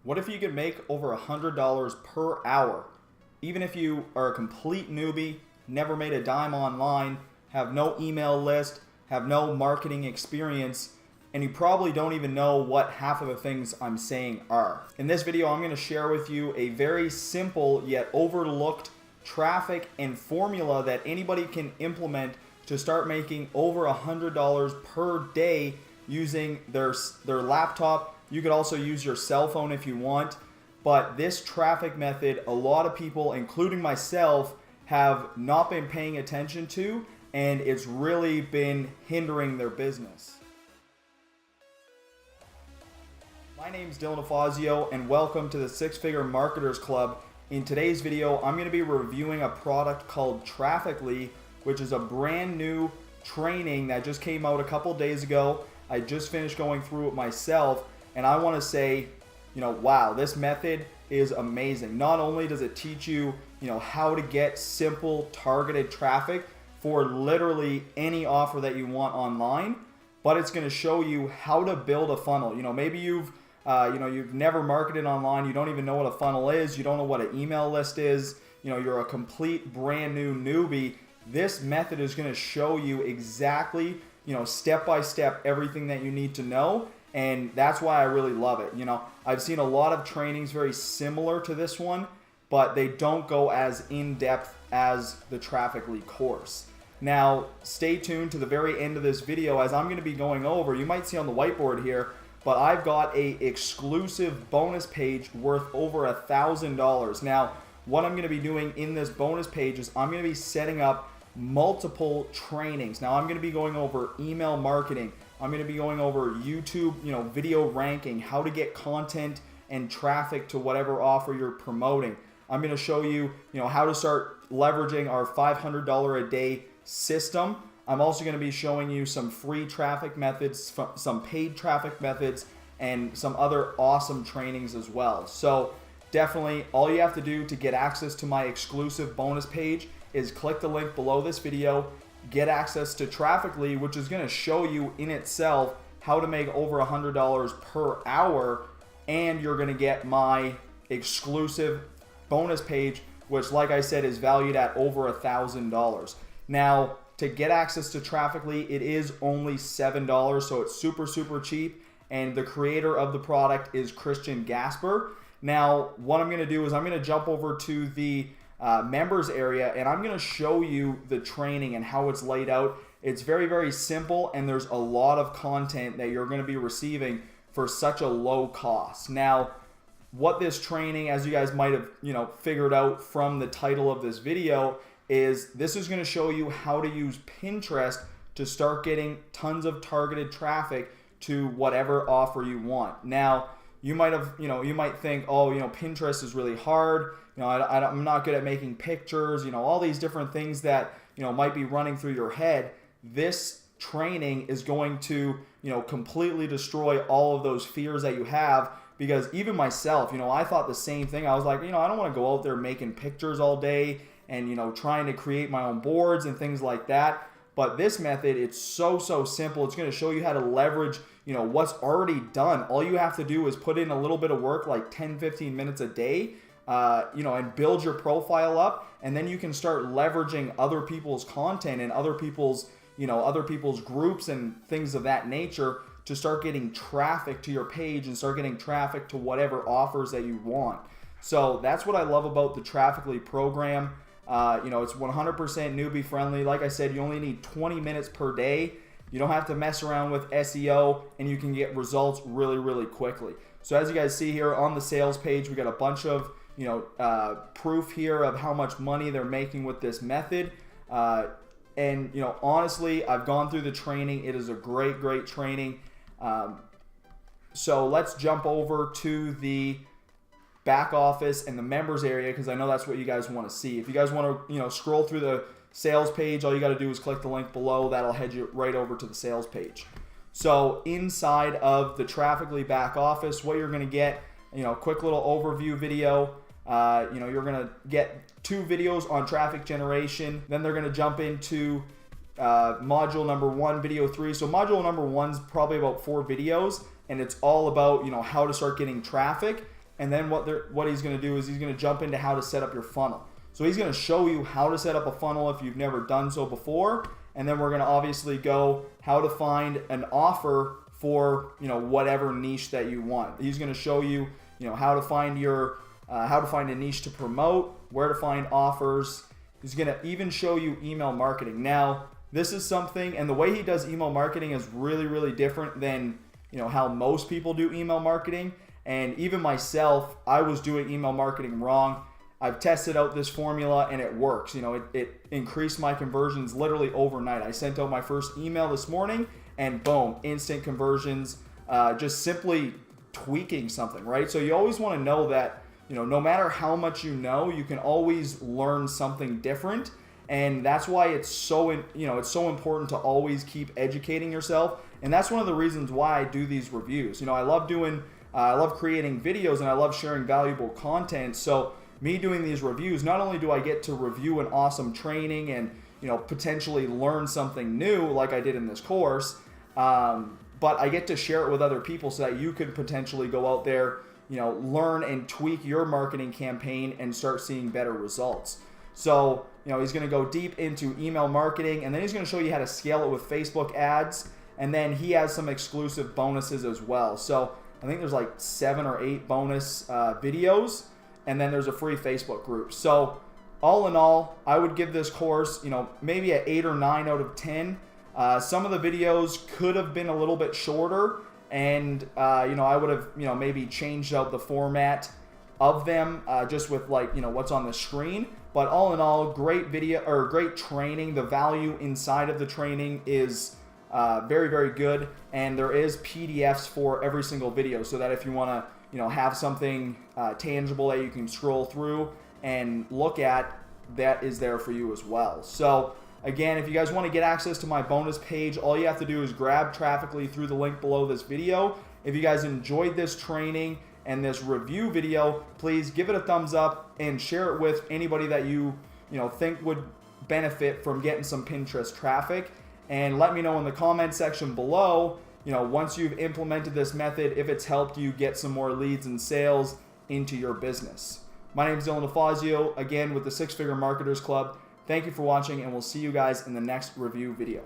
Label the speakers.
Speaker 1: What if you could make over $100 per hour? Even if you are a complete newbie, never made a dime online, have no email list, have no marketing experience, and you probably don't even know what half of the things I'm saying are. In this video, I'm going to share with you a very simple yet overlooked traffic and formula that anybody can implement to start making over $100 per day using their laptop. You could also use your cell phone if you want, but this traffic method, a lot of people, including myself, have not been paying attention to, and it's really been hindering their business. My name is Dylan Afazio, and welcome to the Six Figure Marketers Club. In today's video, I'm going to be reviewing a product called Trafficly, which is a brand new training that just came out a couple days ago. I just finished going through it myself, and I want to say, wow, this method is amazing. Not only does it teach you, how to get simple targeted traffic for literally any offer that you want online, but it's going to show you how to build a funnel. Maybe you've never marketed online, you don't even know what a funnel is, you don't know what an email list is, you're a complete brand new newbie. This method is going to show you exactly, step by step, everything that you need to know. And that's why I really love it. I've seen a lot of trainings very similar to this one, but they don't go as in-depth as the Trafficly course. Now, stay tuned to the very end of this video as I'm going to be going over, you might see on the whiteboard here, but I've got a exclusive bonus page worth over $1,000. Now, what I'm going to be doing in this bonus page is I'm going to be setting up multiple trainings. Now, I'm going to be going over email marketing. I'm going to be going over YouTube, video ranking, how to get content and traffic to whatever offer you're promoting. I'm going to show you, how to start leveraging our $500 a day system. I'm also going to be showing you some free traffic methods, some paid traffic methods, and some other awesome trainings as well. So definitely all you have to do to get access to my exclusive bonus page is click the link below this video, get access to Trafficly, which is going to show you in itself how to make over $100 per hour, and you're going to get my exclusive bonus page, which, like I said, is valued at over $1,000. Now, to get access to Trafficly, it is only $7, so it's super cheap, and the creator of the product is Christian Gasper. Now, what I'm going to do is I'm going to jump over to the members area, and I'm going to show you the training and how it's laid out. It's very simple, and there's a lot of content that you're going to be receiving for such a low cost. Now, what this training, as you guys might have figured out from the title of this video, is this is going to show you how to use Pinterest to start getting tons of targeted traffic to whatever offer you want. Now, you might have, you might think, oh, Pinterest is really hard. I'm not good at making pictures, all these different things that, might be running through your head. This training is going to, completely destroy all of those fears that you have, because even myself, I thought the same thing. I was like, I don't want to go out there making pictures all day and, trying to create my own boards and things like that. But this method, it's so simple. It's going to show you how to leverage, what's already done. All you have to do is put in a little bit of work, like 10-15 minutes a day, and build your profile up, and then you can start leveraging other people's content and other people's groups and things of that nature to start getting traffic to your page and start getting traffic to whatever offers that you want. So that's what I love about the Trafficly program. It's 100% newbie friendly. Like I said, you only need 20 minutes per day. You don't have to mess around with SEO, and you can get results really quickly. So as you guys see here on the sales page, we got a bunch of proof here of how much money they're making with this method. And honestly, I've gone through the training. It is a great training. So let's jump over to the back office and the members area, because I know that's what you guys want to see. If you guys want to scroll through the sales page, all you got to do is click the link below. That'll head you right over to the sales page. So inside of the Trafficly back office, what you're going to get, quick little overview video. You're going to get 2 videos on traffic generation. Then they're going to jump into module number 1, video 3. So module number 1's probably about 4 videos, and it's all about how to start getting traffic. and then what he's going to do is he's going to jump into how to set up your funnel. So he's going to show you how to set up a funnel if you've never done so before, and then we're going to obviously go how to find an offer for whatever niche that you want. He's going to show you how to find a niche to promote, where to find offers. He's going to even show you email marketing. Now, this is something, and the way he does email marketing is really, really different than how most people do email marketing. And even myself, I was doing email marketing wrong. I've tested out this formula and it works. It increased my conversions literally overnight. I sent out my first email this morning and boom, instant conversions, just simply tweaking something, right? So you always want to know that, no matter how much you can always learn something different. And that's why it's so important to always keep educating yourself. And that's one of the reasons why I do these reviews. I love creating videos and I love sharing valuable content. So me doing these reviews, not only do I get to review an awesome training and potentially learn something new like I did in this course, but I get to share it with other people so that you could potentially go out there, learn and tweak your marketing campaign and start seeing better results. So, he's going to go deep into email marketing, and then he's going to show you how to scale it with Facebook ads. And then he has some exclusive bonuses as well. So I think there's like 7 or 8 bonus videos, and then there's a free Facebook group. So all in all, I would give this course, maybe an 8 or 9 out of 10. Some of the videos could have been a little bit shorter, and I would have maybe changed out the format of them just with what's on the screen. But all in all, great video or great training. The value inside of the training is very, very good, and there is PDFs for every single video, so that if you want to have something tangible that you can scroll through and look at, that is there for you as well. So again, if you guys want to get access to my bonus page, all you have to do is grab Trafficly through the link below this video. If you guys enjoyed this training and this review video, please give it a thumbs up and share it with anybody that you think would benefit from getting some Pinterest traffic. And let me know in the comment section below, once you've implemented this method, if it's helped you get some more leads and sales into your business. My name is Dylan DeFazio, again with the Six Figure Marketers Club. Thank you for watching, and we'll see you guys in the next review video.